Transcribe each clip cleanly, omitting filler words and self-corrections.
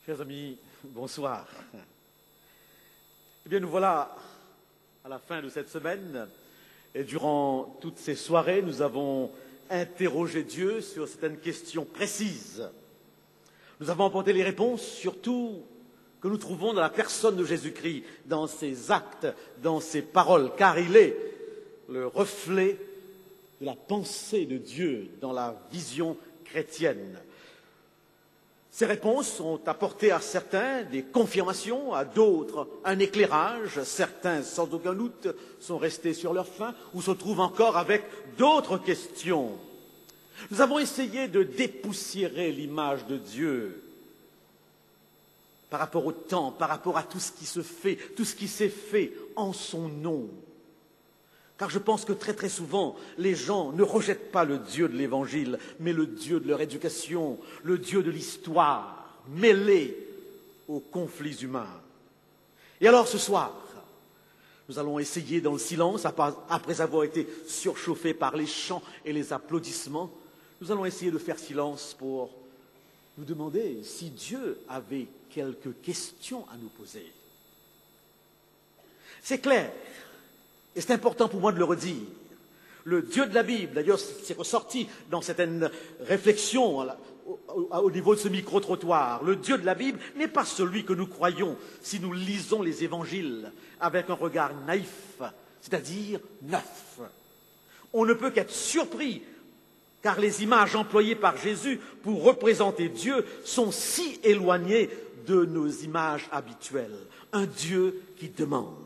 Chers amis, bonsoir. Eh bien, nous voilà à la fin de cette semaine et durant toutes ces soirées, nous avons interrogé Dieu sur certaines questions précises. Nous avons apporté les réponses, surtout que nous trouvons dans la personne de Jésus-Christ, dans ses actes, dans ses paroles, car il est le reflet de la pensée de Dieu dans la vision chrétienne. Ces réponses ont apporté à certains des confirmations, à d'autres un éclairage. Certains, sans aucun doute, sont restés sur leur faim ou se trouvent encore avec d'autres questions. Nous avons essayé de dépoussiérer l'image de Dieu par rapport au temps, par rapport à tout ce qui se fait, tout ce qui s'est fait en son nom. Car je pense que très souvent, les gens ne rejettent pas le Dieu de l'Évangile, mais le Dieu de leur éducation, le Dieu de l'histoire, mêlé aux conflits humains. Et alors ce soir, nous allons essayer dans le silence, après avoir été surchauffés par les chants et les applaudissements, nous allons essayer de faire silence pour nous demander si Dieu avait quelques questions à nous poser. C'est clair. Et c'est important pour moi de le redire. Le Dieu de la Bible, d'ailleurs c'est ressorti dans certaines réflexions au niveau de ce micro-trottoir, le Dieu de la Bible n'est pas celui que nous croyons si nous lisons les évangiles avec un regard naïf, c'est-à-dire neuf. On ne peut qu'être surpris car les images employées par Jésus pour représenter Dieu sont si éloignées de nos images habituelles. Un Dieu qui demande.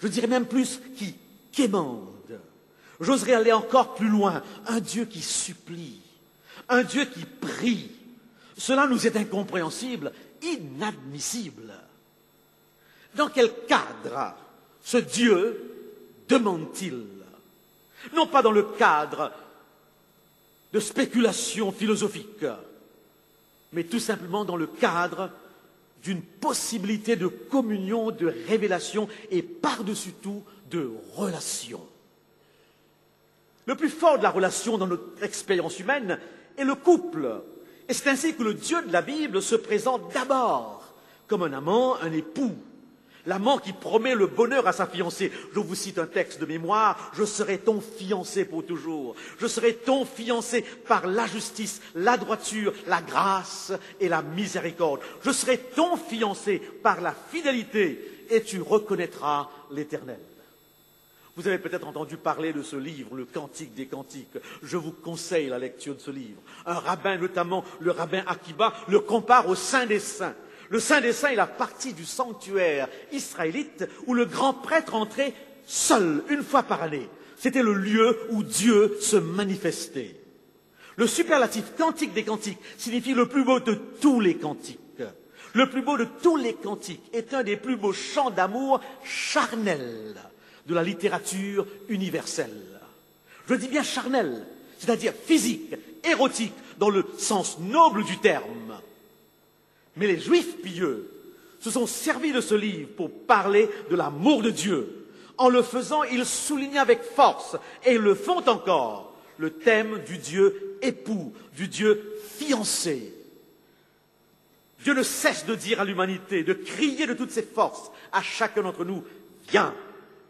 Je dirais même plus qui quémande. J'oserais aller encore plus loin. Un Dieu qui supplie. Un Dieu qui prie. Cela nous est incompréhensible, inadmissible. Dans quel cadre ce Dieu demande-t-il? Non pas dans le cadre de spéculation philosophique, mais tout simplement dans le cadre d'une possibilité de communion, de révélation et par-dessus tout de relation. Le plus fort de la relation dans notre expérience humaine est le couple. Et c'est ainsi que le Dieu de la Bible se présente d'abord comme un amant, un époux. L'amant qui promet le bonheur à sa fiancée. Je vous cite un texte de mémoire. Je serai ton fiancé pour toujours. Je serai ton fiancé par la justice, la droiture, la grâce et la miséricorde. Je serai ton fiancé par la fidélité et tu reconnaîtras l'Éternel. Vous avez peut-être entendu parler de ce livre, le Cantique des Cantiques. Je vous conseille la lecture de ce livre. Un rabbin, notamment le rabbin Akiba, le compare au Saint des Saints. Le Saint des Saints est la partie du sanctuaire israélite où le grand prêtre entrait seul, une fois par année. C'était le lieu où Dieu se manifestait. Le superlatif cantique des cantiques signifie le plus beau de tous les cantiques. Le plus beau de tous les cantiques est un des plus beaux chants d'amour charnels de la littérature universelle. Je dis bien charnel, c'est-à-dire physique, érotique, dans le sens noble du terme. Mais les Juifs pieux se sont servis de ce livre pour parler de l'amour de Dieu. En le faisant, ils soulignaient avec force, et ils le font encore, le thème du Dieu époux, du Dieu fiancé. Dieu ne cesse de dire à l'humanité, de crier de toutes ses forces à chacun d'entre nous, « Viens,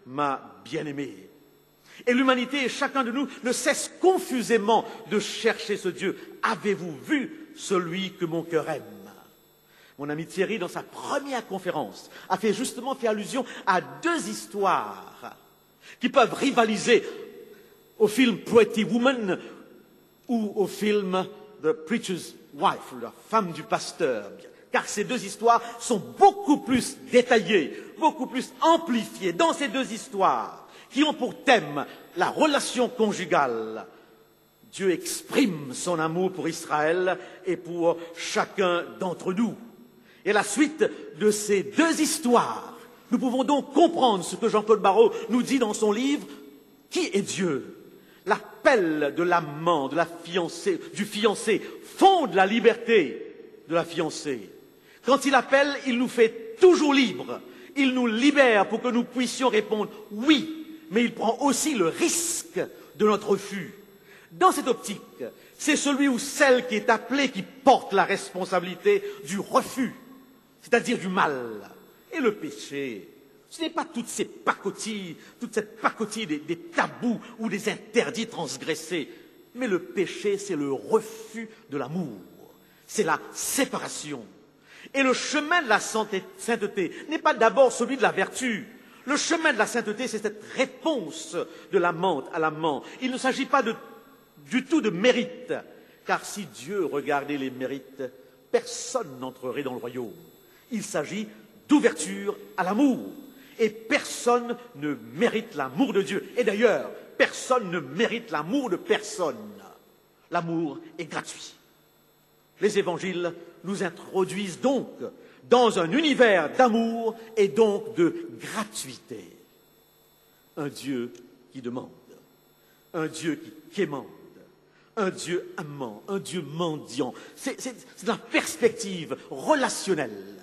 ma bien-aimée ». Et l'humanité et chacun de nous ne cesse confusément de chercher ce Dieu. « Avez-vous vu celui que mon cœur aime ?» Mon ami Thierry, dans sa première conférence, a justement fait allusion à deux histoires qui peuvent rivaliser au film Pretty Woman ou au film The Preacher's Wife, la femme du pasteur. Car ces deux histoires sont beaucoup plus détaillées, beaucoup plus amplifiées. Dans ces deux histoires, qui ont pour thème la relation conjugale, Dieu exprime son amour pour Israël et pour chacun d'entre nous. Et à la suite de ces deux histoires, nous pouvons donc comprendre ce que Jean-Claude Barrot nous dit dans son livre « Qui est Dieu ?» L'appel de l'amant, de la fiancée, du fiancé fonde la liberté de la fiancée. Quand il appelle, il nous fait toujours libres. Il nous libère pour que nous puissions répondre « oui », mais il prend aussi le risque de notre refus. Dans cette optique, c'est celui ou celle qui est appelé qui porte la responsabilité du refus, c'est-à-dire du mal. Et le péché, ce n'est pas toutes ces pacotilles, toute cette pacotille des tabous ou des interdits transgressés, mais le péché, c'est le refus de l'amour, c'est la séparation. Et le chemin de la sainteté n'est pas d'abord celui de la vertu. Le chemin de la sainteté, c'est cette réponse de l'amante à l'amant. Il ne s'agit pas du tout de mérite, car si Dieu regardait les mérites, personne n'entrerait dans le royaume. Il s'agit d'ouverture à l'amour. Et personne ne mérite l'amour de Dieu. Et d'ailleurs, personne ne mérite l'amour de personne. L'amour est gratuit. Les évangiles nous introduisent donc dans un univers d'amour et donc de gratuité. Un Dieu qui demande, un Dieu qui quémande, un Dieu amant, un Dieu mendiant. C'est la perspective relationnelle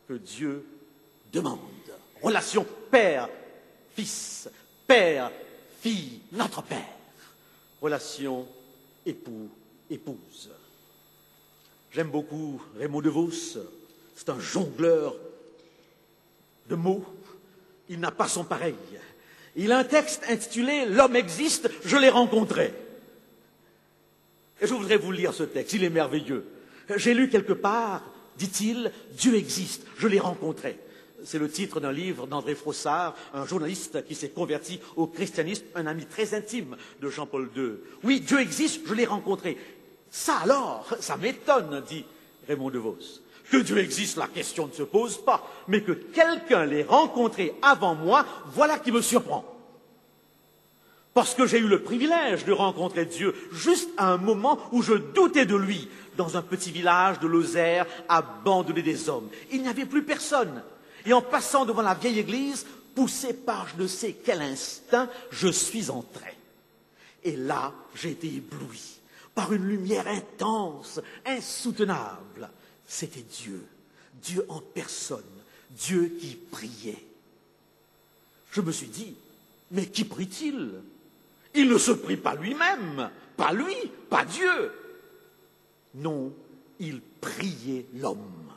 que Dieu demande. Relation père-fils, père-fille, notre Père. Relation époux-épouse. J'aime beaucoup Raymond DeVos, c'est un jongleur de mots, il n'a pas son pareil. Il a un texte intitulé « L'homme existe, je l'ai rencontré ». Et je voudrais vous lire ce texte, il est merveilleux. J'ai lu quelque part, dit-il, « Dieu existe, je l'ai rencontré ». C'est le titre d'un livre d'André Frossard, un journaliste qui s'est converti au christianisme, un ami très intime de Jean-Paul II. Oui, Dieu existe, je l'ai rencontré. Ça alors, ça m'étonne, dit Raymond DeVos. Que Dieu existe, la question ne se pose pas, mais que quelqu'un l'ait rencontré avant moi, voilà qui me surprend. Parce que j'ai eu le privilège de rencontrer Dieu juste à un moment où je doutais de lui, dans un petit village de Lozère, abandonné des hommes. Il n'y avait plus personne. Et en passant devant la vieille église, poussé par je ne sais quel instinct, je suis entré. Et là, j'ai été ébloui par une lumière intense, insoutenable. C'était Dieu, Dieu en personne, Dieu qui priait. Je me suis dit, mais qui prie-t-il? Il ne se prie pas lui-même, pas lui, pas Dieu. Non, il priait l'homme.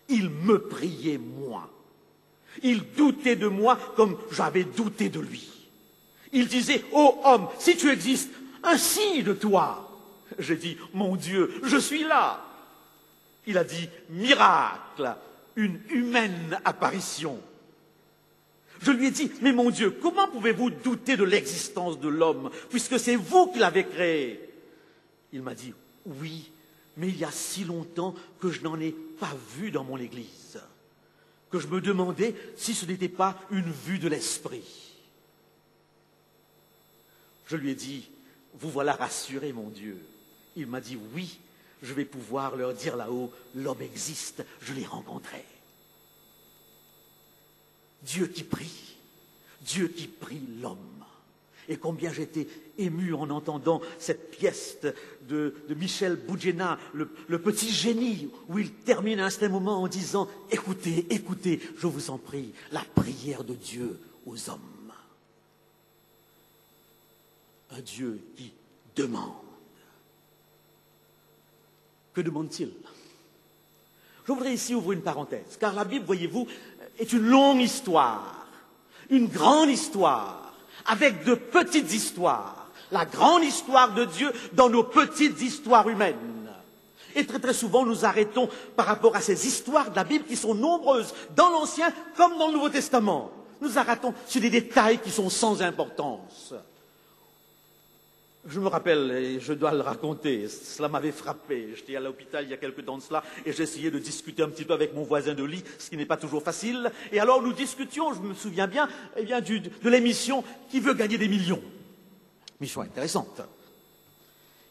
Il me priait moi. Il doutait de moi comme j'avais douté de lui. Il disait, ô homme, si tu existes, un signe de toi. J'ai dit, mon Dieu, je suis là. Il a dit, miracle, une humaine apparition. Je lui ai dit, mais mon Dieu, comment pouvez-vous douter de l'existence de l'homme, puisque c'est vous qui l'avez créé? Il m'a dit, oui, mais il y a si longtemps que je n'en ai pas vu dans mon église, que je me demandais si ce n'était pas une vue de l'esprit. Je lui ai dit, vous voilà rassuré, mon Dieu. Il m'a dit, oui, je vais pouvoir leur dire là-haut, l'homme existe, je l'ai rencontré. Dieu qui prie l'homme. Et combien j'étais ému en entendant cette pièce de Michel Boudjena, le petit génie, où il termine à un certain moment en disant « Écoutez, écoutez, je vous en prie, la prière de Dieu aux hommes. » Un Dieu qui demande. Que demande-t-il? Je voudrais ici ouvrir une parenthèse, car la Bible, voyez-vous, est une longue histoire, une grande histoire, avec de petites histoires, la grande histoire de Dieu dans nos petites histoires humaines. Et très très souvent, nous arrêtons par rapport à ces histoires de la Bible qui sont nombreuses, dans l'Ancien comme dans le Nouveau Testament. Nous arrêtons sur des détails qui sont sans importance. Je me rappelle, et je dois le raconter, cela m'avait frappé. J'étais à l'hôpital il y a quelque temps de cela, et j'essayais de discuter un petit peu avec mon voisin de lit, ce qui n'est pas toujours facile. Et alors nous discutions, je me souviens bien, de l'émission « Qui veut gagner des millions ?» Mission intéressante.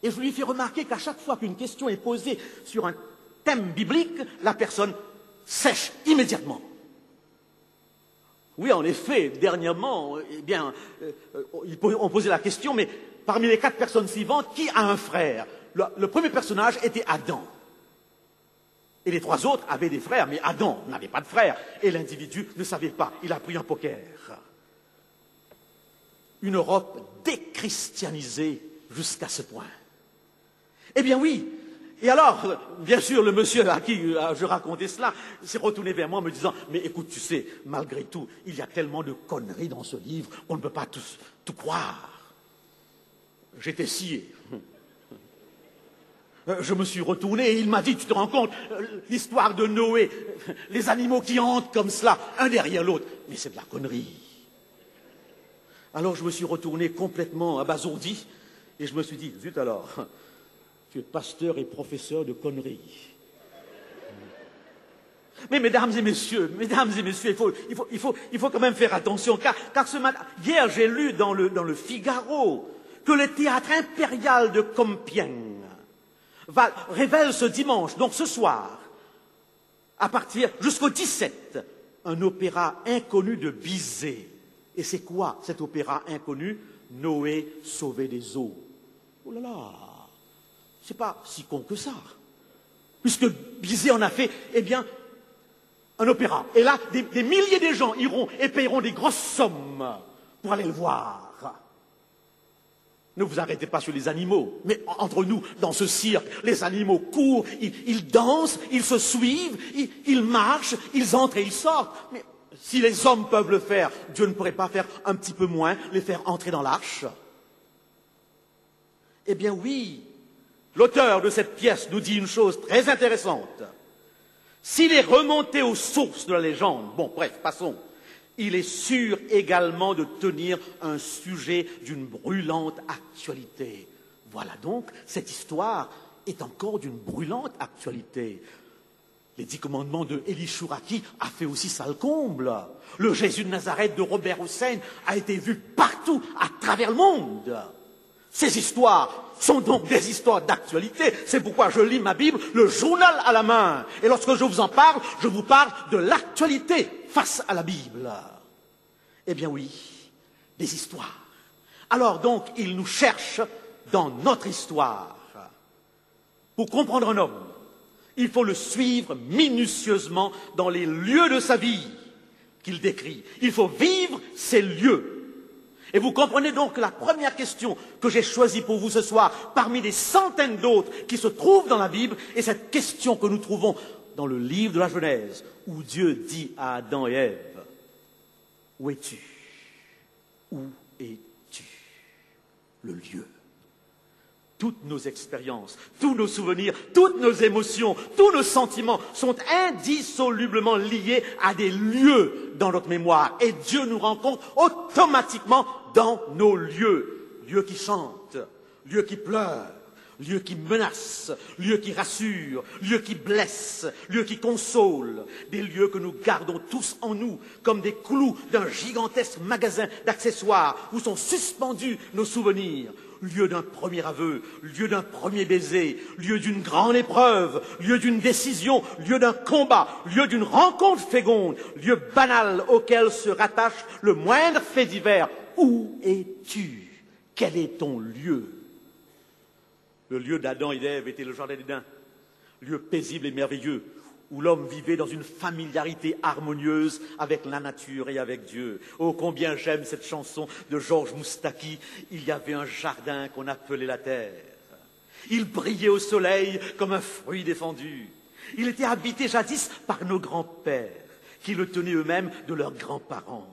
Et je lui ai fait remarquer qu'à chaque fois qu'une question est posée sur un thème biblique, la personne sèche immédiatement. Oui, en effet, dernièrement, on posait la question, mais parmi les 4 personnes suivantes, qui a un frère? Le premier personnage était Adam. Et les 3 autres avaient des frères, mais Adam n'avait pas de frère. Et l'individu ne savait pas, il a pris un poker. Une Europe déchristianisée jusqu'à ce point. Eh bien oui. Et alors, bien sûr, le monsieur à qui je racontais cela s'est retourné vers moi en me disant « Mais écoute, tu sais, malgré tout, il y a tellement de conneries dans ce livre qu'on ne peut pas tout croire. » J'étais scié. Je me suis retourné et il m'a dit « Tu te rends compte, l'histoire de Noé, les animaux qui hantent comme cela, un derrière l'autre, mais c'est de la connerie. » Alors je me suis retourné complètement abasourdi et je me suis dit « Zut alors !» Tu es pasteur et professeur de conneries. Mais mesdames et messieurs, il faut quand même faire attention, car ce matin, hier j'ai lu dans le Figaro que le théâtre impérial de Compiègne révèle ce dimanche, donc ce soir, à partir jusqu'au 17, un opéra inconnu de Bizet. Et c'est quoi cet opéra inconnu? Noé sauvé des eaux. Oh là là! C'est pas si con que ça. Puisque Bizet en a fait, eh bien, un opéra. Et là, des milliers de gens iront et paieront des grosses sommes pour aller le voir. Ne vous arrêtez pas sur les animaux. Mais entre nous, dans ce cirque, les animaux courent, ils dansent, ils se suivent, ils marchent, ils entrent et ils sortent. Mais si les hommes peuvent le faire, Dieu ne pourrait pas faire un petit peu moins, les faire entrer dans l'arche? Eh bien oui. L'auteur de cette pièce nous dit une chose très intéressante. S'il est remonté aux sources de la légende, bon, bref, passons, il est sûr également de tenir un sujet d'une brûlante actualité. Voilà donc, cette histoire est encore d'une brûlante actualité. Les 10 commandements de Élie Chouraki a fait aussi ça le comble. Le Jésus de Nazareth de Robert Hossein a été vu partout à travers le monde. Ces histoires sont donc des histoires d'actualité. C'est pourquoi je lis ma Bible, le journal à la main. Et lorsque je vous en parle, je vous parle de l'actualité face à la Bible. Eh bien oui, des histoires. Alors donc, il nous cherche dans notre histoire. Pour comprendre un homme, il faut le suivre minutieusement dans les lieux de sa vie qu'il décrit. Il faut vivre ces lieux. Et vous comprenez donc que la première question que j'ai choisie pour vous ce soir, parmi des centaines d'autres qui se trouvent dans la Bible, est cette question que nous trouvons dans le livre de la Genèse, où Dieu dit à Adam et Ève, « Où es-tu? Où es-tu » Le lieu. Toutes nos expériences, tous nos souvenirs, toutes nos émotions, tous nos sentiments sont indissolublement liés à des lieux dans notre mémoire. Et Dieu nous rencontre automatiquement dans nos lieux. Lieux qui chantent, lieux qui pleurent, lieux qui menacent, lieux qui rassurent, lieux qui blessent, lieux qui consolent. Des lieux que nous gardons tous en nous, comme des clous d'un gigantesque magasin d'accessoires où sont suspendus nos souvenirs. Lieu d'un premier aveu, lieu d'un premier baiser, lieu d'une grande épreuve, lieu d'une décision, lieu d'un combat, lieu d'une rencontre féconde, lieu banal auquel se rattache le moindre fait divers. Où es-tu? Quel est ton lieu? Le lieu d'Adam et d'Ève était le jardin d'Éden, lieu paisible et merveilleux, où l'homme vivait dans une familiarité harmonieuse avec la nature et avec Dieu. Oh, combien j'aime cette chanson de Georges Moustaki. Il y avait un jardin qu'on appelait la terre. Il brillait au soleil comme un fruit défendu. Il était habité jadis par nos grands-pères, qui le tenaient eux-mêmes de leurs grands-parents.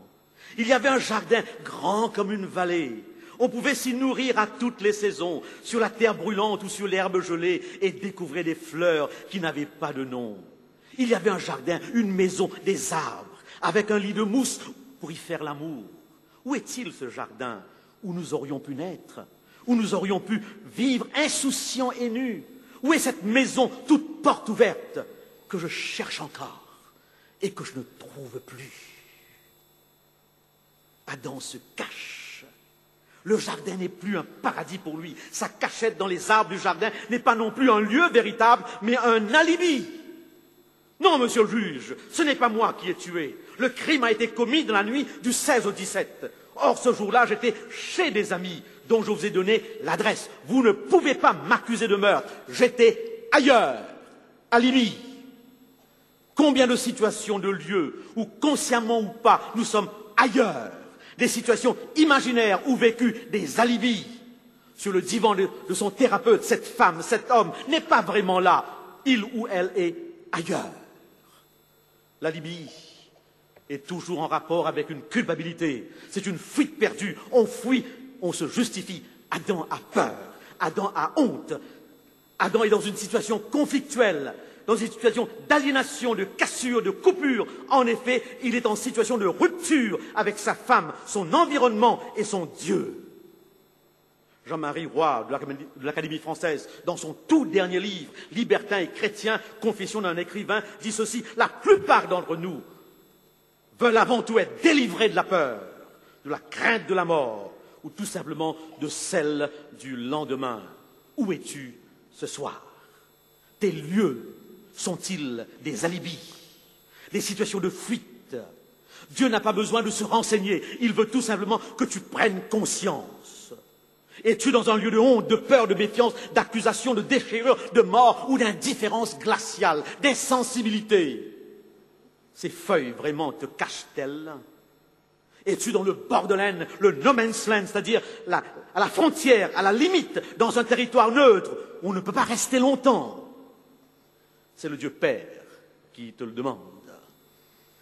Il y avait un jardin grand comme une vallée. On pouvait s'y nourrir à toutes les saisons, sur la terre brûlante ou sur l'herbe gelée, et découvrir des fleurs qui n'avaient pas de nom. Il y avait un jardin, une maison, des arbres, avec un lit de mousse pour y faire l'amour. Où est-il ce jardin où nous aurions pu naître, où nous aurions pu vivre insouciants et nus? Où est cette maison toute porte ouverte que je cherche encore et que je ne trouve plus? Adam se cache. Le jardin n'est plus un paradis pour lui. Sa cachette dans les arbres du jardin n'est pas non plus un lieu véritable, mais un alibi. Non, monsieur le juge, ce n'est pas moi qui ai tué. Le crime a été commis dans la nuit du 16 au 17. Or, ce jour-là, j'étais chez des amis dont je vous ai donné l'adresse. Vous ne pouvez pas m'accuser de meurtre. J'étais ailleurs. Alibi. Combien de situations, de lieux, où consciemment ou pas, nous sommes ailleurs. Des situations imaginaires ou vécues, des alibis. sur le divan de son thérapeute, cette femme, cet homme n'est pas vraiment là. Il ou elle est ailleurs. L'alibi est toujours en rapport avec une culpabilité. C'est une fuite perdue. On fuit, on se justifie. Adam a peur. Adam a honte. Adam est dans une situation conflictuelle, dans une situation d'aliénation, de cassure, de coupure. En effet, il est en situation de rupture avec sa femme, son environnement et son Dieu. Jean-Marie Roy de l'Académie française, dans son tout dernier livre, Libertin et chrétien, Confession d'un écrivain, dit ceci: la plupart d'entre nous veulent avant tout être délivrés de la peur, de la crainte de la mort, ou tout simplement de celle du lendemain. Où es-tu ce soir? Tes lieux sont-ils des alibis, des situations de fuite? Dieu n'a pas besoin de se renseigner, il veut tout simplement que tu prennes conscience. Es-tu dans un lieu de honte, de peur, de méfiance, d'accusation, de déchirure, de mort ou d'indifférence glaciale, d'insensibilité? Ces feuilles vraiment te cachent-elles? Es-tu dans le borderland, le no man's land, c'est-à-dire à la frontière, à la limite, dans un territoire neutre où on ne peut pas rester longtemps? C'est le Dieu Père qui te le demande.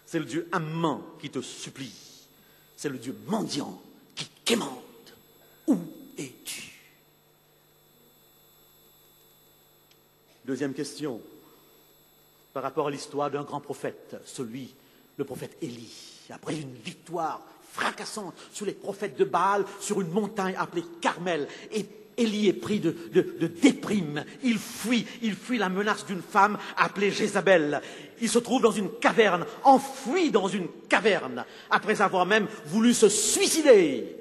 C'est le Dieu amant qui te supplie. C'est le Dieu mendiant qui quémande. Où es-tu? Deuxième question, par rapport à l'histoire d'un grand prophète, le prophète Élie. Après une victoire fracassante sur les prophètes de Baal, sur une montagne appelée Carmel, et Élie est pris de déprime. Il fuit la menace d'une femme appelée Jézabel. Il se trouve dans une caverne, enfoui dans une caverne, après avoir même voulu se suicider.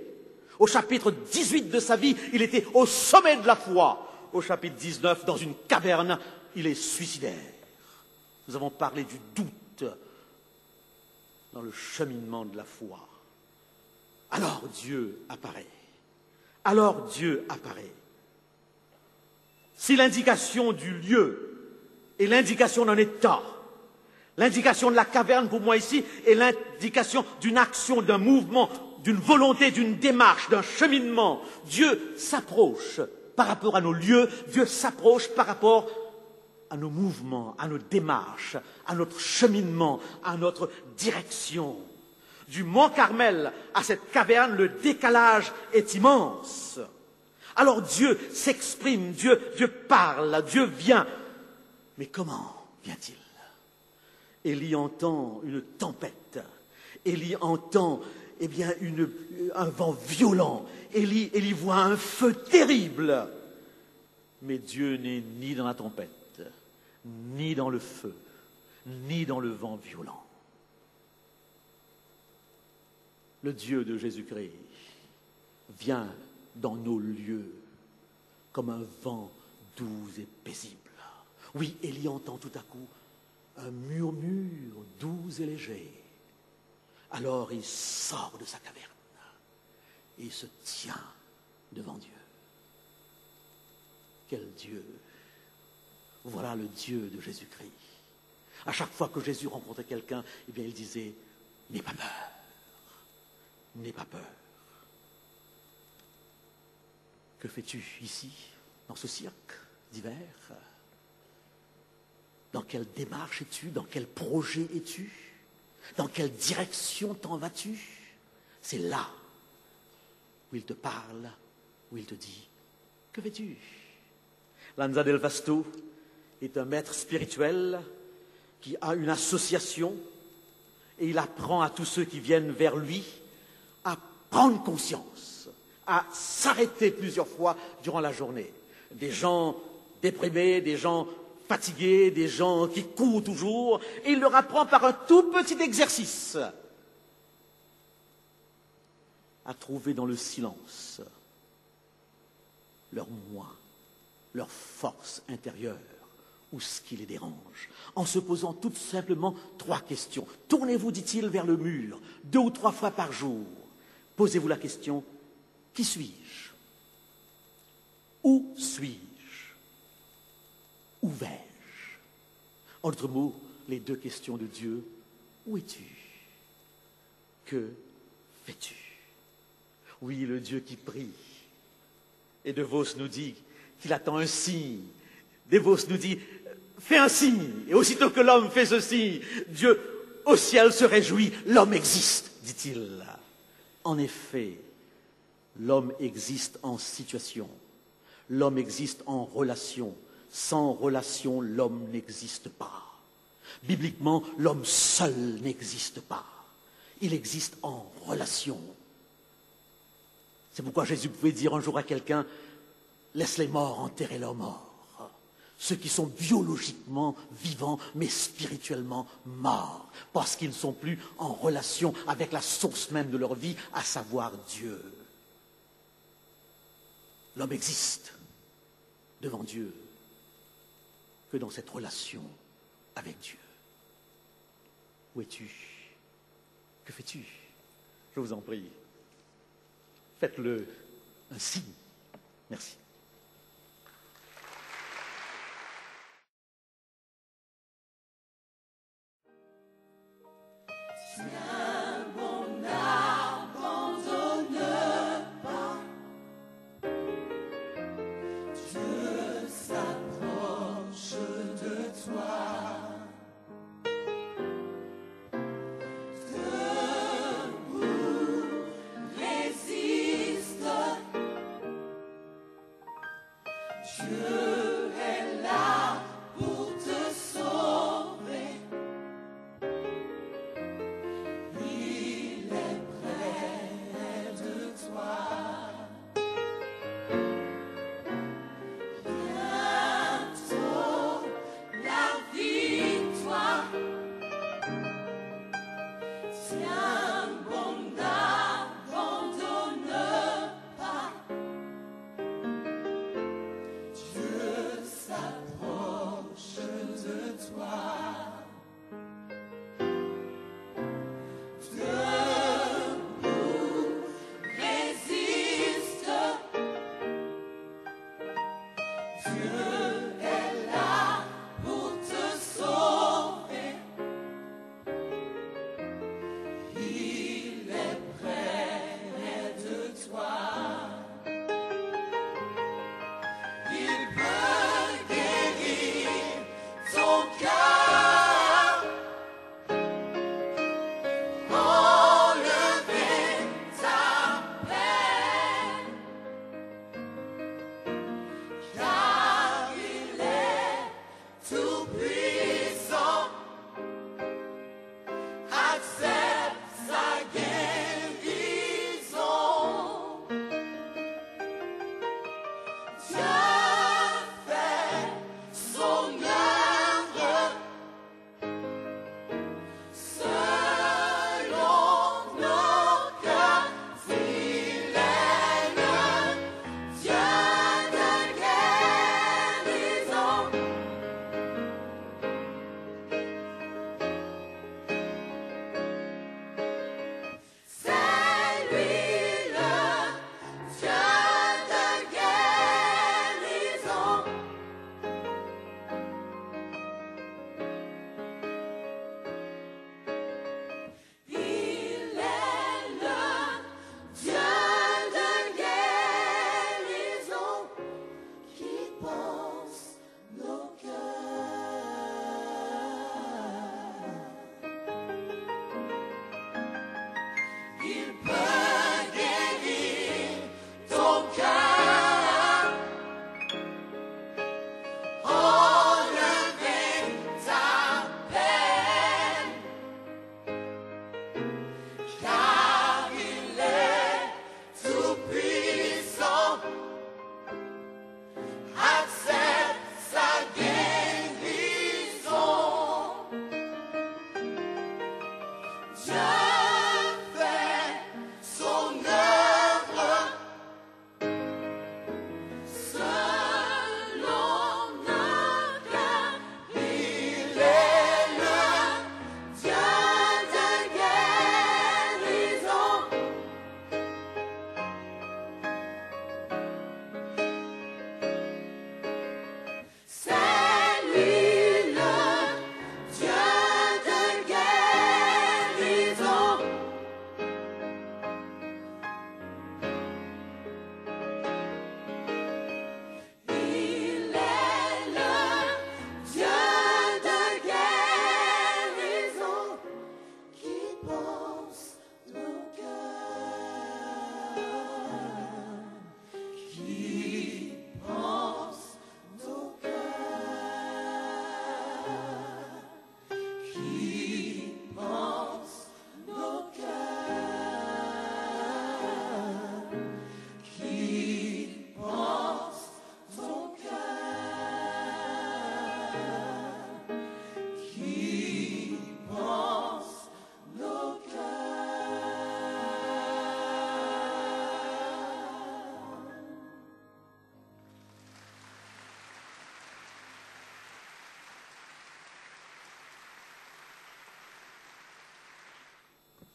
Au chapitre 18 de sa vie, il était au sommet de la foi. Au chapitre 19, dans une caverne, il est suicidaire. Nous avons parlé du doute dans le cheminement de la foi. Alors Dieu apparaît. Alors Dieu apparaît. Si l'indication du lieu est l'indication d'un état, l'indication de la caverne pour moi ici est l'indication d'une action, d'un mouvement, d'une volonté, d'une démarche, d'un cheminement. Dieu s'approche par rapport à nos lieux, Dieu s'approche par rapport à nos mouvements, à nos démarches, à notre cheminement, à notre direction. Du mont Carmel à cette caverne, le décalage est immense. Alors Dieu s'exprime, Dieu parle, Dieu vient. Mais comment vient-il? Élie entend une tempête. Élie entend un vent violent. Élie voit un feu terrible. Mais Dieu n'est ni dans la tempête, ni dans le feu, ni dans le vent violent. Le Dieu de Jésus-Christ vient dans nos lieux comme un vent doux et paisible. Oui, Élie entend tout à coup un murmure doux et léger. Alors il sort de sa caverne et il se tient devant Dieu. Quel Dieu! Voilà le Dieu de Jésus-Christ. À chaque fois que Jésus rencontrait quelqu'un, il disait « N'aie pas peur, n'aie pas peur ». Que fais-tu ici, dans ce cirque d'hiver? Dans quelle démarche es-tu? Dans quel projet es-tu? Dans quelle direction t'en vas-tu? C'est là où il te parle, où il te dit « Que fais-tu » Lanza del Vasto est un maître spirituel qui a une association et il apprend à tous ceux qui viennent vers lui à prendre conscience, à s'arrêter plusieurs fois durant la journée. Des gens déprimés, des gens fatigués, des gens qui courent toujours, et il leur apprend par un tout petit exercice à trouver dans le silence leur moi, leur force intérieure, ou ce qui les dérange, en se posant tout simplement 3 questions. Tournez-vous, dit-il, vers le mur, 2 ou 3 fois par jour. Posez-vous la question, qui suis-je? Où suis-je? Où vais-je? En d'autres mots, les 2 questions de Dieu, où es-tu? Que fais-tu? Oui, le Dieu qui prie Et De Vos nous dit qu'il attend un signe. De Vos nous dit, fais un signe. Et aussitôt que l'homme fait ce signe, Dieu au ciel se réjouit. L'homme existe, dit-il. En effet, l'homme existe en situation. L'homme existe en relation. Sans relation, l'homme n'existe pas. Bibliquement, l'homme seul n'existe pas. Il existe en relation. C'est pourquoi Jésus pouvait dire un jour à quelqu'un, laisse les morts enterrer leurs morts. Ceux qui sont biologiquement vivants, mais spirituellement morts, parce qu'ils ne sont plus en relation avec la source même de leur vie, à savoir Dieu. L'homme existe devant Dieu que dans cette relation avec Dieu. Où es-tu? Que fais-tu? Je vous en prie. Faites-le un signe. Merci.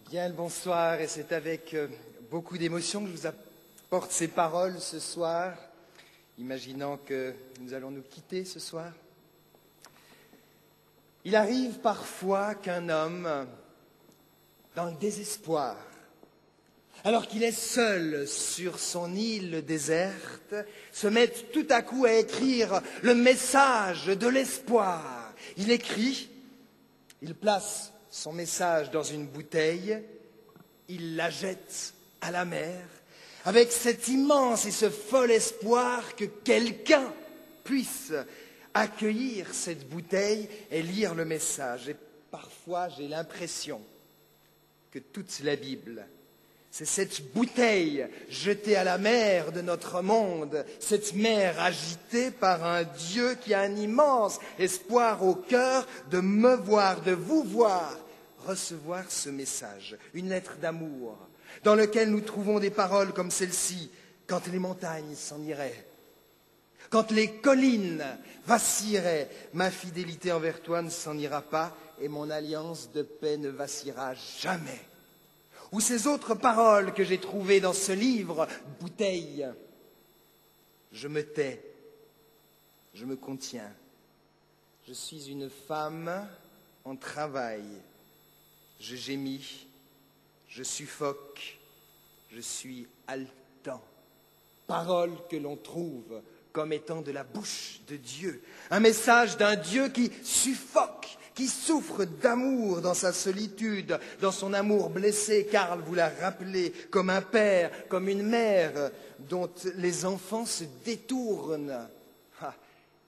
Bien le bonsoir, et c'est avec beaucoup d'émotion que je vous apporte ces paroles ce soir, imaginant que nous allons nous quitter ce soir. Il arrive parfois qu'un homme, dans le désespoir, alors qu'il est seul sur son île déserte, se mette tout à coup à écrire le message de l'espoir. Il écrit, il place son message dans une bouteille, il la jette à la mer, avec cet immense et ce fol espoir que quelqu'un puisse accueillir cette bouteille et lire le message. Et parfois, j'ai l'impression que toute la Bible, c'est cette bouteille jetée à la mer de notre monde, cette mer agitée par un Dieu qui a un immense espoir au cœur de me voir, de vous voir, recevoir ce message, une lettre d'amour, dans lequel nous trouvons des paroles comme celle-ci: quand les montagnes s'en iraient, quand les collines vacilleraient, ma fidélité envers toi ne s'en ira pas et mon alliance de paix ne vacillera jamais. Ou ces autres paroles que j'ai trouvées dans ce livre, Bouteille. Je me tais, je me contiens. Je suis une femme en travail. Je gémis, je suffoque, je suis haletant. Paroles que l'on trouve comme étant de la bouche de Dieu. Un message d'un Dieu qui suffoque, qui souffre d'amour dans sa solitude, dans son amour blessé. Karl vous l'a rappelé, comme un père, comme une mère dont les enfants se détournent.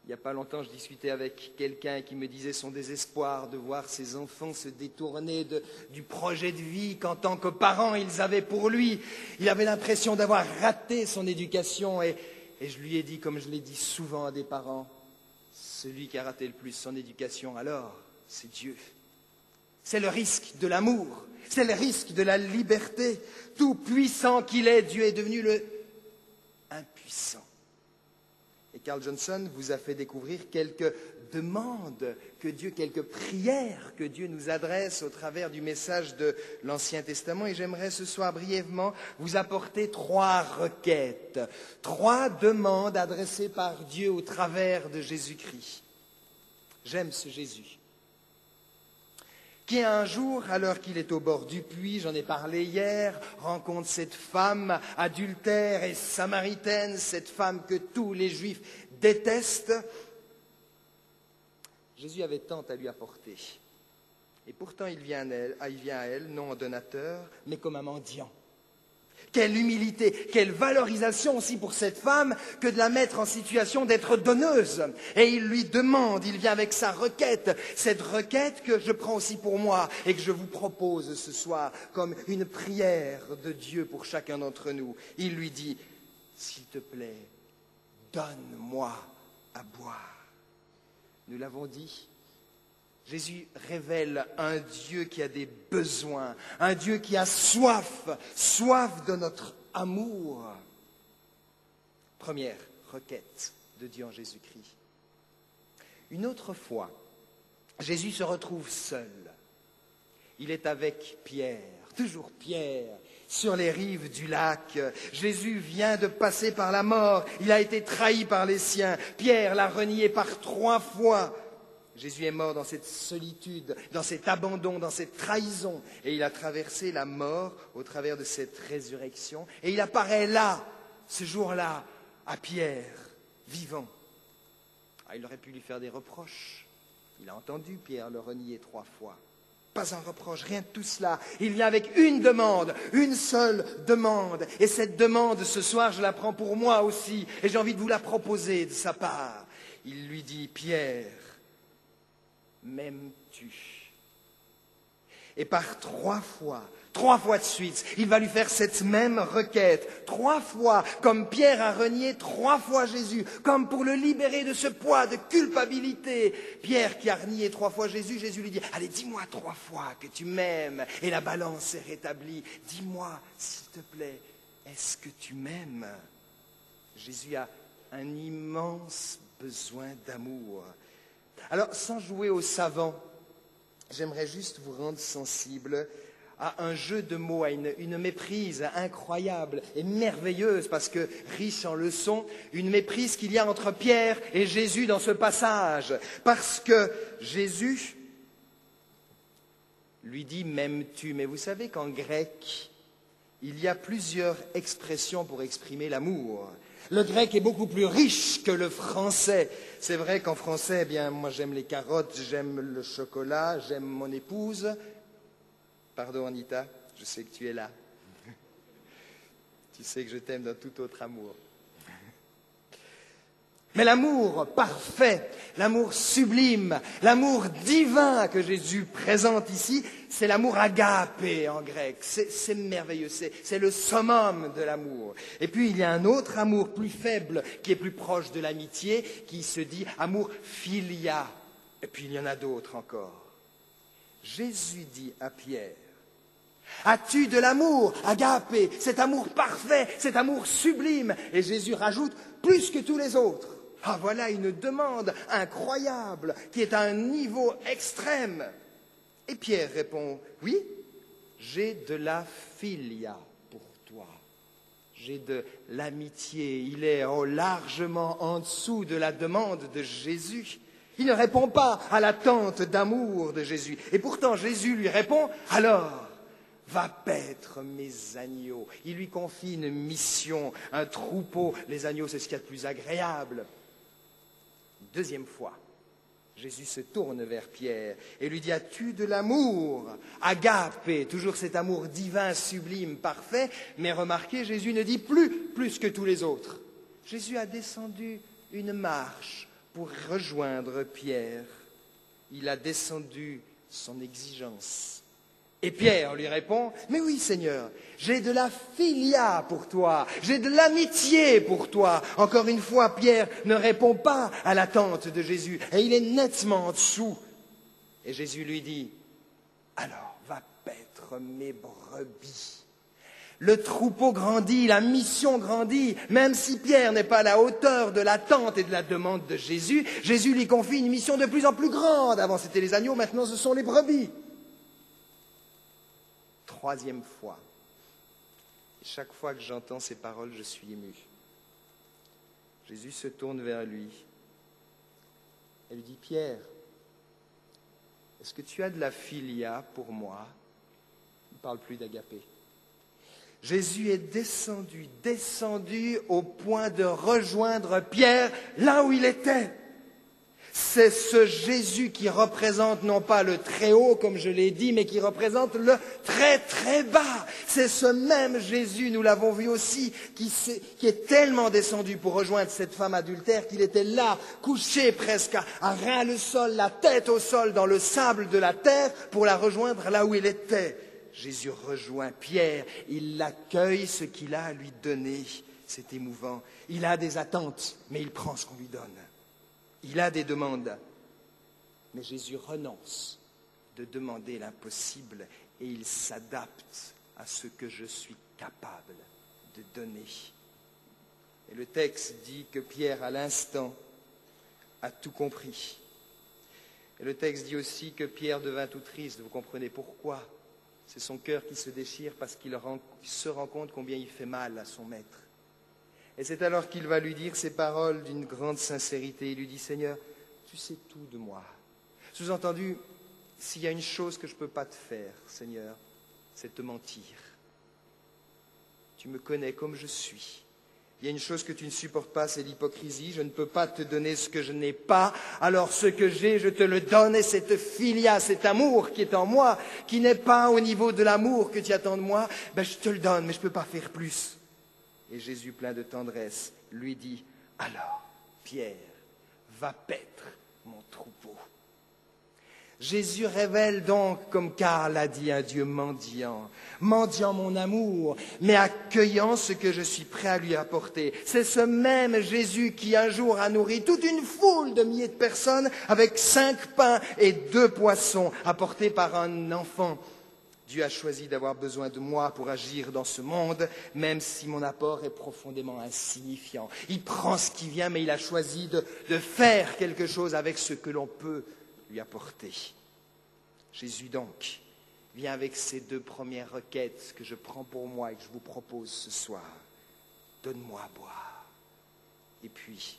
Il n'y a pas longtemps, je discutais avec quelqu'un qui me disait son désespoir de voir ses enfants se détourner du projet de vie qu'en tant que parents ils avaient pour lui. Il avait l'impression d'avoir raté son éducation et je lui ai dit, comme je l'ai dit souvent à des parents, celui qui a raté le plus son éducation, alors, c'est Dieu. C'est le risque de l'amour, c'est le risque de la liberté. Tout puissant qu'il est, Dieu est devenu le impuissant. Et Carl Johnson vous a fait découvrir quelques demandes que Dieu, quelques prières que Dieu nous adresse au travers du message de l'Ancien Testament. Et j'aimerais ce soir brièvement vous apporter 3 requêtes, 3 demandes adressées par Dieu au travers de Jésus-Christ. J'aime ce Jésus qui un jour, alors qu'il est au bord du puits, j'en ai parlé hier, rencontre cette femme adultère et samaritaine, cette femme que tous les Juifs détestent. Jésus avait tant à lui apporter. Et pourtant, il vient à elle, non en donateur, mais comme un mendiant. Quelle humilité, quelle valorisation aussi pour cette femme que de la mettre en situation d'être donneuse. Et il lui demande, il vient avec sa requête, cette requête que je prends aussi pour moi et que je vous propose ce soir comme une prière de Dieu pour chacun d'entre nous. Il lui dit, s'il te plaît, donne-moi à boire. Nous l'avons dit. Jésus révèle un Dieu qui a des besoins, un Dieu qui a soif de notre amour. Première requête de Dieu en Jésus-Christ. Une autre fois, Jésus se retrouve seul. Il est avec Pierre, toujours Pierre, sur les rives du lac. Jésus vient de passer par la mort, il a été trahi par les siens. Pierre l'a renié par 3 fois. Jésus est mort dans cette solitude, dans cet abandon, dans cette trahison. Et il a traversé la mort au travers de cette résurrection. Et il apparaît là, ce jour-là, à Pierre, vivant. Il aurait pu lui faire des reproches. Il a entendu Pierre le renier 3 fois. Pas un reproche, rien de tout cela. Il vient avec une demande, une seule demande. Et cette demande, ce soir, je la prends pour moi aussi. Et j'ai envie de vous la proposer de sa part. Il lui dit, Pierre, m'aimes-tu? Et par 3 fois de suite, il va lui faire cette même requête. 3 fois, comme Pierre a renié 3 fois Jésus, comme pour le libérer de ce poids de culpabilité. Pierre qui a renié 3 fois Jésus, Jésus lui dit, allez, dis-moi 3 fois que tu m'aimes. Et la balance est rétablie. Dis-moi, s'il te plaît, est-ce que tu m'aimes? Jésus a un immense besoin d'amour. Alors, sans jouer au savant, j'aimerais juste vous rendre sensible à un jeu de mots, à une méprise incroyable et merveilleuse, parce que riche en leçons, une méprise qu'il y a entre Pierre et Jésus dans ce passage. Parce que Jésus lui dit « m'aimes-tu » Mais vous savez qu'en grec, il y a plusieurs expressions pour exprimer l'amour. Le grec est beaucoup plus riche que le français. C'est vrai qu'en français, eh bien, moi j'aime les carottes, j'aime le chocolat, j'aime mon épouse. Pardon Anita, je sais que tu es là. Tu sais que je t'aime d'un tout autre amour. Mais l'amour parfait, l'amour sublime, l'amour divin que Jésus présente ici, c'est l'amour agapé en grec. C'est merveilleux, c'est le summum de l'amour. Et puis il y a un autre amour plus faible, qui est plus proche de l'amitié, qui se dit amour philia. Et puis il y en a d'autres encore. Jésus dit à Pierre, as-tu de l'amour agapé, cet amour parfait, cet amour sublime? Et Jésus rajoute, plus que tous les autres. Ah, voilà une demande incroyable qui est à un niveau extrême. Et Pierre répond, oui, j'ai de la philia pour toi. J'ai de l'amitié. Il est largement en dessous de la demande de Jésus. Il ne répond pas à l'attente d'amour de Jésus. Et pourtant, Jésus lui répond, alors, va paître mes agneaux. Il lui confie une mission, un troupeau. Les agneaux, c'est ce qu'il y a de plus agréable. Deuxième fois, Jésus se tourne vers Pierre et lui dit, as-tu de l'amour agapé, toujours cet amour divin, sublime, parfait. Mais remarquez, Jésus ne dit plus que tous les autres. Jésus a descendu une marche pour rejoindre Pierre. Il a descendu son exigence. Et Pierre lui répond, mais oui Seigneur, j'ai de la philia pour toi, j'ai de l'amitié pour toi. Encore une fois, Pierre ne répond pas à l'attente de Jésus et il est nettement en dessous. Et Jésus lui dit, alors va paître mes brebis. Le troupeau grandit, la mission grandit, même si Pierre n'est pas à la hauteur de l'attente et de la demande de Jésus, Jésus lui confie une mission de plus en plus grande. Avant c'était les agneaux, maintenant ce sont les brebis. Troisième fois. Et chaque fois que j'entends ces paroles, je suis ému. Jésus se tourne vers lui et lui dit, Pierre, est-ce que tu as de la philia pour moi? Il ne parle plus d'agapé. Jésus est descendu au point de rejoindre Pierre là où il était. C'est ce Jésus qui représente non pas le très haut, comme je l'ai dit, mais qui représente le très très bas. C'est ce même Jésus, nous l'avons vu aussi, qui est tellement descendu pour rejoindre cette femme adultère qu'il était là, couché presque à ras le sol, la tête au sol, dans le sable de la terre, pour la rejoindre là où il était. Jésus rejoint Pierre, il l'accueille, ce qu'il a à lui donner. C'est émouvant. Il a des attentes, mais il prend ce qu'on lui donne. Il a des demandes, mais Jésus renonce de demander l'impossible et il s'adapte à ce que je suis capable de donner. Et le texte dit que Pierre, à l'instant, a tout compris. Et le texte dit aussi que Pierre devint tout triste. Vous comprenez pourquoi? C'est son cœur qui se déchire parce qu'il se rend compte combien il fait mal à son maître. Et c'est alors qu'il va lui dire ces paroles d'une grande sincérité. Il lui dit, Seigneur, tu sais tout de moi. Sous-entendu, s'il y a une chose que je ne peux pas te faire, Seigneur, c'est te mentir. Tu me connais comme je suis. Il y a une chose que tu ne supportes pas, c'est l'hypocrisie. Je ne peux pas te donner ce que je n'ai pas. Alors ce que j'ai, je te le donne. Et cette philia, cet amour qui est en moi, qui n'est pas au niveau de l'amour que tu attends de moi, je te le donne, mais je ne peux pas faire plus. Et Jésus, plein de tendresse, lui dit, alors, Pierre, va paître mon troupeau. Jésus révèle donc, comme Karl a dit, un Dieu mendiant mon amour, mais accueillant ce que je suis prêt à lui apporter. C'est ce même Jésus qui un jour a nourri toute une foule de milliers de personnes avec 5 pains et 2 poissons apportés par un enfant. Dieu a choisi d'avoir besoin de moi pour agir dans ce monde, même si mon apport est profondément insignifiant. Il prend ce qui vient, mais il a choisi de faire quelque chose avec ce que l'on peut lui apporter. Jésus donc vient avec ces 2 premières requêtes que je prends pour moi et que je vous propose ce soir. Donne-moi à boire. Et puis,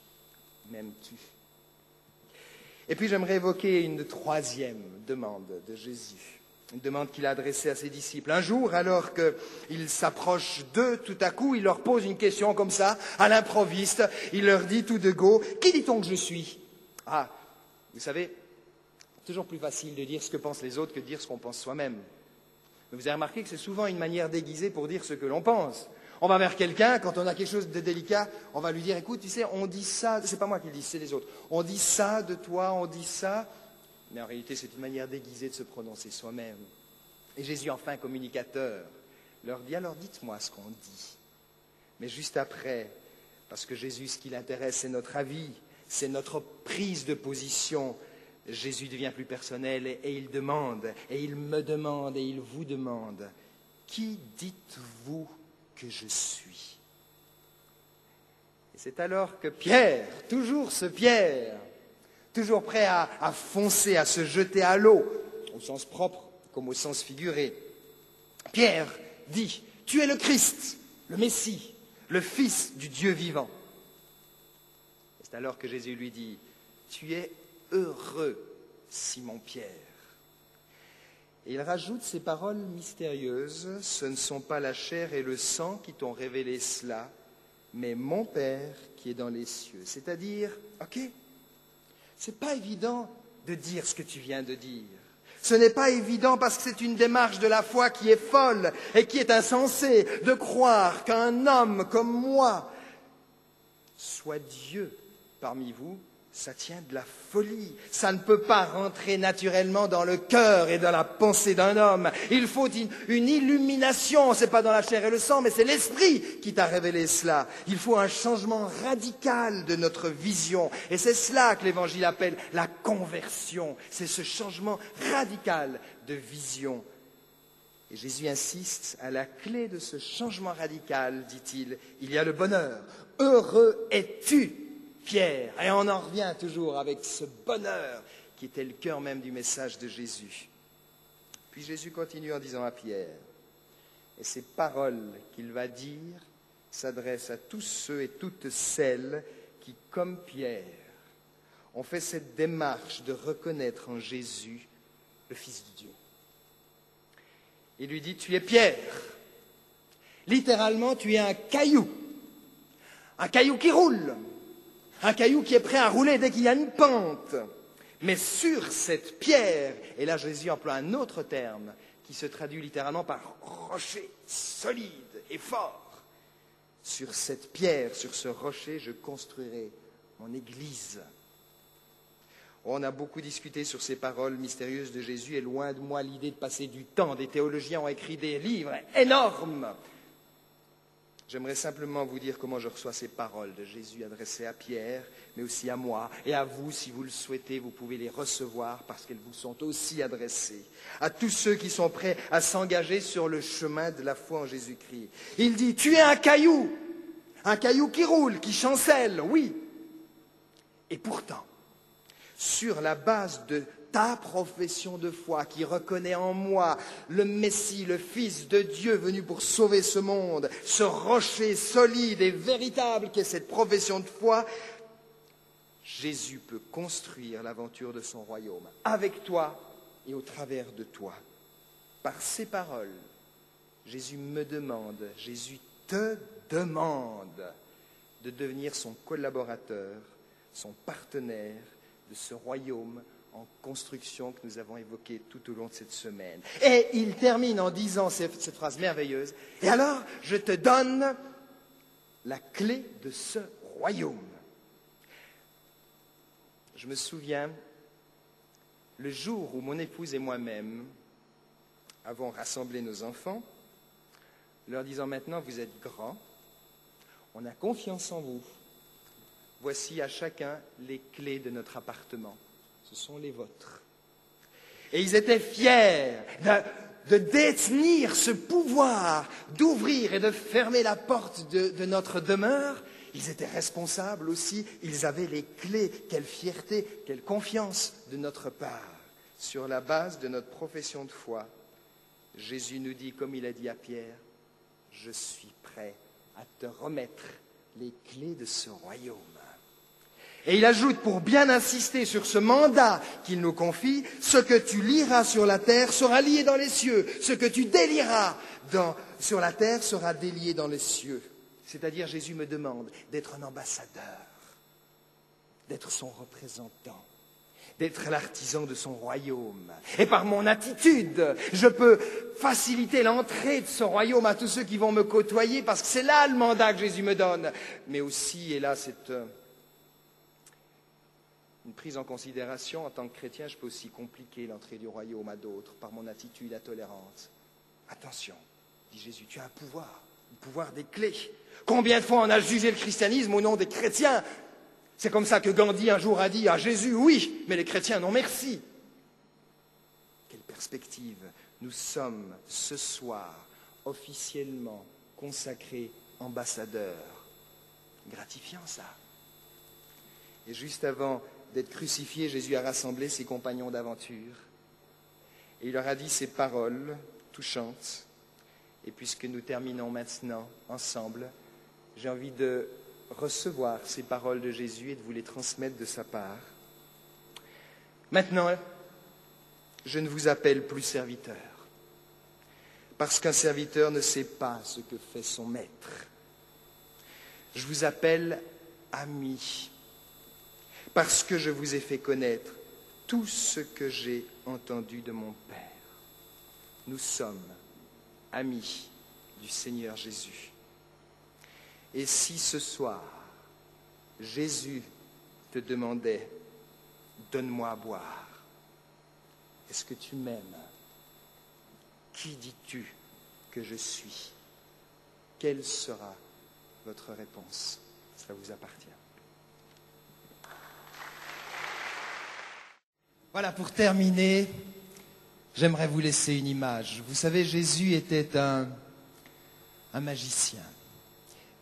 m'aimes-tu? Et puis j'aimerais évoquer une 3e demande de Jésus. Une demande qu'il a adressée à ses disciples. Un jour, alors qu'il s'approche d'eux, tout à coup, il leur pose une question comme ça, à l'improviste. Il leur dit tout de go, « Qui dit-on que je suis ?» Ah, vous savez, toujours plus facile de dire ce que pensent les autres que de dire ce qu'on pense soi-même. Mais vous avez remarqué que c'est souvent une manière déguisée pour dire ce que l'on pense. On va vers quelqu'un, quand on a quelque chose de délicat, on va lui dire, écoute, tu sais, on dit ça, c'est pas moi qui le dis, c'est les autres. On dit ça de toi, on dit ça. Mais en réalité, c'est une manière déguisée de se prononcer soi-même. Et Jésus, enfin communicateur, leur dit, alors dites-moi ce qu'on dit. Mais juste après, parce que Jésus, ce qui l'intéresse, c'est notre avis, c'est notre prise de position. Jésus devient plus personnel et il demande, et il me demande, et il vous demande, qui dites-vous que je suis? Et c'est alors que Pierre, toujours ce Pierre, toujours prêt à foncer, à se jeter à l'eau, au sens propre comme au sens figuré, Pierre dit, tu es le Christ, le Messie, le Fils du Dieu vivant. Et c'est alors que Jésus lui dit, tu es heureux, Simon-Pierre. Et il rajoute ces paroles mystérieuses, ce ne sont pas la chair et le sang qui t'ont révélé cela, mais mon Père qui est dans les cieux. C'est-à-dire, ok, c'est pas évident de dire ce que tu viens de dire. Ce n'est pas évident parce que c'est une démarche de la foi qui est folle et qui est insensée de croire qu'un homme comme moi soit Dieu parmi vous. Ça tient de la folie. Ça ne peut pas rentrer naturellement dans le cœur et dans la pensée d'un homme. Il faut une illumination. Ce n'est pas dans la chair et le sang, mais c'est l'Esprit qui t'a révélé cela. Il faut un changement radical de notre vision. Et c'est cela que l'Évangile appelle la conversion. C'est ce changement radical de vision. Et Jésus insiste, à la clé de ce changement radical, dit-il, il y a le bonheur. Heureux es-tu, Pierre, et on en revient toujours avec ce bonheur qui était le cœur même du message de Jésus. Puis Jésus continue en disant à Pierre, et ces paroles qu'il va dire s'adressent à tous ceux et toutes celles qui, comme Pierre, ont fait cette démarche de reconnaître en Jésus le Fils de Dieu. Il lui dit, tu es Pierre. Littéralement, tu es un caillou qui roule. Un caillou qui est prêt à rouler dès qu'il y a une pente. Mais sur cette pierre, et là Jésus emploie un autre terme qui se traduit littéralement par rocher solide et fort. Sur cette pierre, sur ce rocher, je construirai mon église. On a beaucoup discuté sur ces paroles mystérieuses de Jésus et loin de moi l'idée de passer du temps. Des théologiens ont écrit des livres énormes. J'aimerais simplement vous dire comment je reçois ces paroles de Jésus adressées à Pierre, mais aussi à moi et à vous, si vous le souhaitez, vous pouvez les recevoir parce qu'elles vous sont aussi adressées. À tous ceux qui sont prêts à s'engager sur le chemin de la foi en Jésus-Christ. Il dit, tu es un caillou qui roule, qui chancelle, oui. Et pourtant, sur la base de ta profession de foi qui reconnaît en moi le Messie, le Fils de Dieu venu pour sauver ce monde, ce rocher solide et véritable qu'est cette profession de foi, Jésus peut construire l'aventure de son royaume avec toi et au travers de toi. Par ces paroles, Jésus me demande, Jésus te demande de devenir son collaborateur, son partenaire de ce royaume en construction que nous avons évoqué tout au long de cette semaine. Et il termine en disant cette phrase merveilleuse, « Et alors, je te donne la clé de ce royaume. » Je me souviens, le jour où mon épouse et moi-même avons rassemblé nos enfants, leur disant maintenant, vous êtes grands, on a confiance en vous, voici à chacun les clés de notre appartement. Ce sont les vôtres. Et ils étaient fiers de détenir ce pouvoir, d'ouvrir et de fermer la porte de notre demeure. Ils étaient responsables aussi, ils avaient les clés. Quelle fierté, quelle confiance de notre part. Sur la base de notre profession de foi, Jésus nous dit, comme il a dit à Pierre, « Je suis prêt à te remettre les clés de ce royaume. » Et il ajoute, pour bien insister sur ce mandat qu'il nous confie, « Ce que tu lieras sur la terre sera lié dans les cieux. Ce que tu délieras sur la terre sera délié dans les cieux. » C'est-à-dire, Jésus me demande d'être un ambassadeur, d'être son représentant, d'être l'artisan de son royaume. Et par mon attitude, je peux faciliter l'entrée de ce royaume à tous ceux qui vont me côtoyer, parce que c'est là le mandat que Jésus me donne. Mais aussi, et là c'est une prise en considération, en tant que chrétien, je peux aussi compliquer l'entrée du royaume à d'autres par mon attitude intolérante. Attention, dit Jésus, tu as un pouvoir, le pouvoir des clés. Combien de fois on a jugé le christianisme au nom des chrétiens? C'est comme ça que Gandhi un jour a dit à Jésus, oui, mais les chrétiens non merci. Quelle perspective! Nous sommes ce soir officiellement consacrés ambassadeurs. Gratifiant ça. Et juste avant d'être crucifié, Jésus a rassemblé ses compagnons d'aventure. Et il leur a dit ces paroles touchantes. Et puisque nous terminons maintenant ensemble, j'ai envie de recevoir ces paroles de Jésus et de vous les transmettre de sa part. Maintenant, je ne vous appelle plus serviteur, parce qu'un serviteur ne sait pas ce que fait son maître. Je vous appelle ami, parce que je vous ai fait connaître tout ce que j'ai entendu de mon Père. Nous sommes amis du Seigneur Jésus. Et si ce soir, Jésus te demandait, donne-moi à boire, est-ce que tu m'aimes? Qui dis-tu que je suis? Quelle sera votre réponse? Ça vous appartient. Voilà, pour terminer, j'aimerais vous laisser une image. Vous savez, Jésus était un magicien.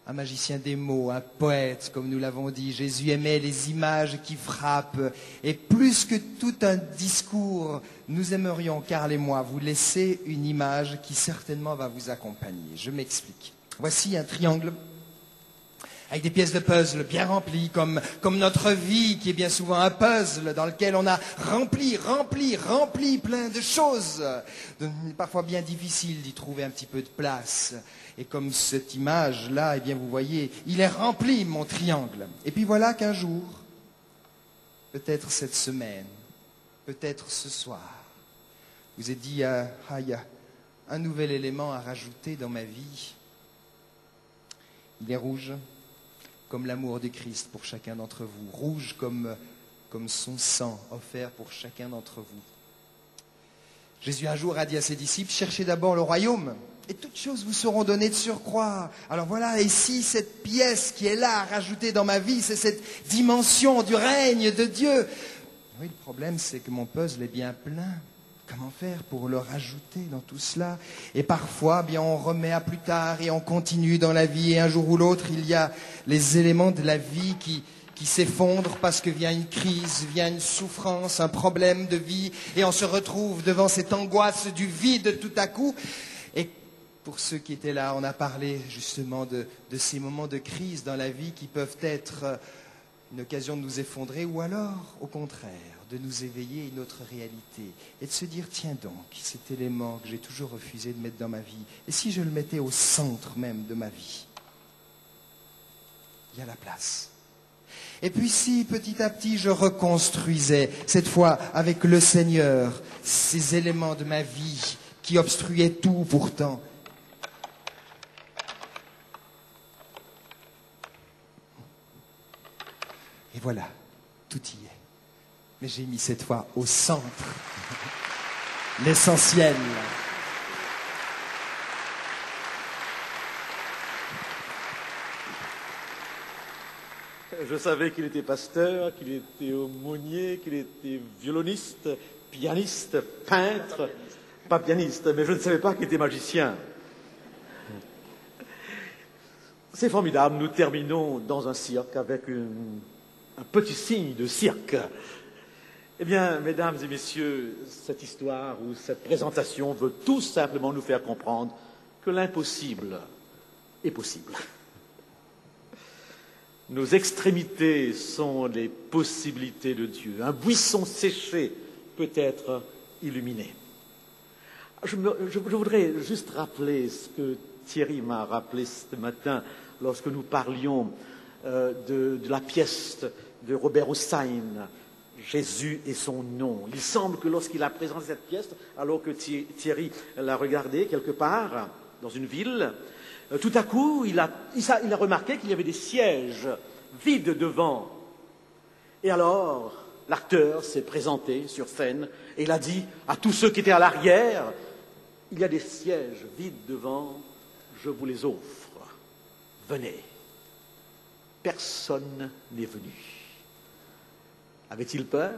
Un magicien des mots, un poète, comme nous l'avons dit. Jésus aimait les images qui frappent. Et plus que tout un discours, nous aimerions, Karl et moi, vous laisser une image qui certainement va vous accompagner. Je m'explique. Voici un triangle avec des pièces de puzzle bien remplies, comme notre vie qui est bien souvent un puzzle dans lequel on a rempli plein de choses. Parfois bien difficile d'y trouver un petit peu de place. Et comme cette image-là, eh bien vous voyez, il est rempli, mon triangle. Et puis voilà qu'un jour, peut-être cette semaine, peut-être ce soir, vous êtes dit, il y a un nouvel élément à rajouter dans ma vie. Il est rouge, comme l'amour de Christ pour chacun d'entre vous. Rouge comme son sang offert pour chacun d'entre vous. Jésus un jour a dit à ses disciples, cherchez d'abord le royaume, et toutes choses vous seront données de surcroît. Alors voilà, ici, cette pièce qui est là à rajouter dans ma vie, c'est cette dimension du règne de Dieu. Oui, le problème, c'est que mon puzzle est bien plein. Comment faire pour le rajouter dans tout cela? Et parfois, bien, on remet à plus tard et on continue dans la vie. Et un jour ou l'autre, il y a les éléments de la vie qui s'effondrent parce que vient une crise, vient une souffrance, un problème de vie. Et on se retrouve devant cette angoisse du vide tout à coup. Et pour ceux qui étaient là, on a parlé justement de ces moments de crise dans la vie qui peuvent être une occasion de nous effondrer ou alors, au contraire, de nous éveiller à une autre réalité et de se dire, tiens donc, cet élément que j'ai toujours refusé de mettre dans ma vie, et si je le mettais au centre même de ma vie? Il y a la place. Et puis si, petit à petit, je reconstruisais, cette fois avec le Seigneur, ces éléments de ma vie qui obstruaient tout pourtant, et voilà, tout y est. Mais j'ai mis cette fois au centre l'essentiel. Je savais qu'il était pasteur, qu'il était aumônier, qu'il était violoniste, pianiste, peintre. Pas pianiste, mais je ne savais pas qu'il était magicien. C'est formidable, nous terminons dans un cirque avec un petit signe de cirque. Eh bien, mesdames et messieurs, cette histoire ou cette présentation veut tout simplement nous faire comprendre que l'impossible est possible. Nos extrémités sont les possibilités de Dieu. Un buisson séché peut être illuminé. Je voudrais juste rappeler ce que Thierry m'a rappelé ce matin lorsque nous parlions de la pièce de Robert Hossein, Jésus et son nom. Il semble que lorsqu'il a présenté cette pièce, alors que Thierry l'a regardée quelque part dans une ville, tout à coup, il a remarqué qu'il y avait des sièges vides devant. Et alors, l'acteur s'est présenté sur scène et il a dit à tous ceux qui étaient à l'arrière, il y a des sièges vides devant, je vous les offre. Venez. Personne n'est venu. Avait-il peur?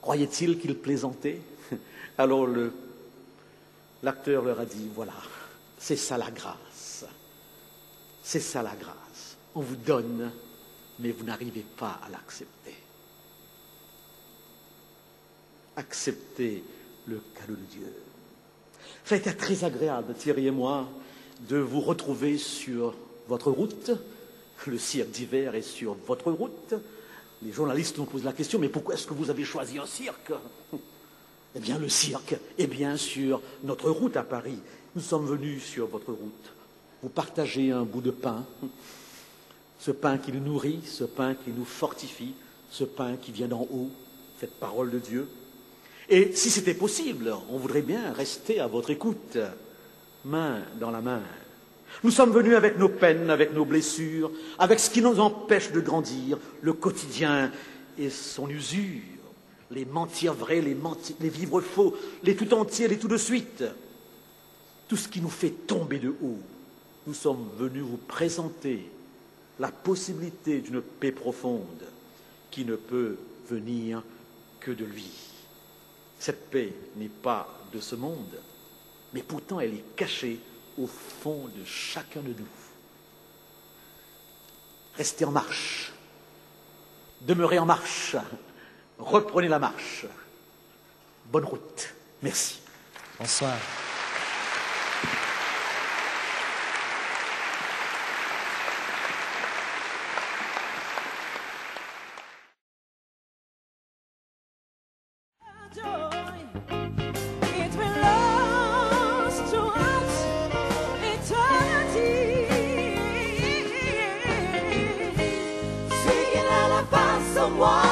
Croyait-il qu'il plaisantait? Alors l'acteur leur a dit, voilà, c'est ça la grâce. C'est ça la grâce. On vous donne, mais vous n'arrivez pas à l'accepter. Acceptez le cadeau de Dieu. Ça a été très agréable, Thierry et moi, de vous retrouver sur votre route. Le cirque d'hiver est sur votre route. Les journalistes nous posent la question, mais pourquoi est-ce que vous avez choisi un cirque? Eh bien, le cirque est bien sur notre route à Paris. Nous sommes venus sur votre route. Vous partagez un bout de pain, ce pain qui nous nourrit, ce pain qui nous fortifie, ce pain qui vient d'en haut, cette parole de Dieu. Et si c'était possible, on voudrait bien rester à votre écoute, main dans la main. Nous sommes venus avec nos peines, avec nos blessures, avec ce qui nous empêche de grandir, le quotidien et son usure, les mentir vrais, les vivre faux, les tout entiers, les tout de suite, tout ce qui nous fait tomber de haut. Nous sommes venus vous présenter la possibilité d'une paix profonde qui ne peut venir que de lui. Cette paix n'est pas de ce monde, mais pourtant elle est cachée au fond de chacun de nous. Restez en marche, demeurez en marche, reprenez la marche. Bonne route. Merci. Bonsoir. It belongs to us, eternity. Seeking out to find someone.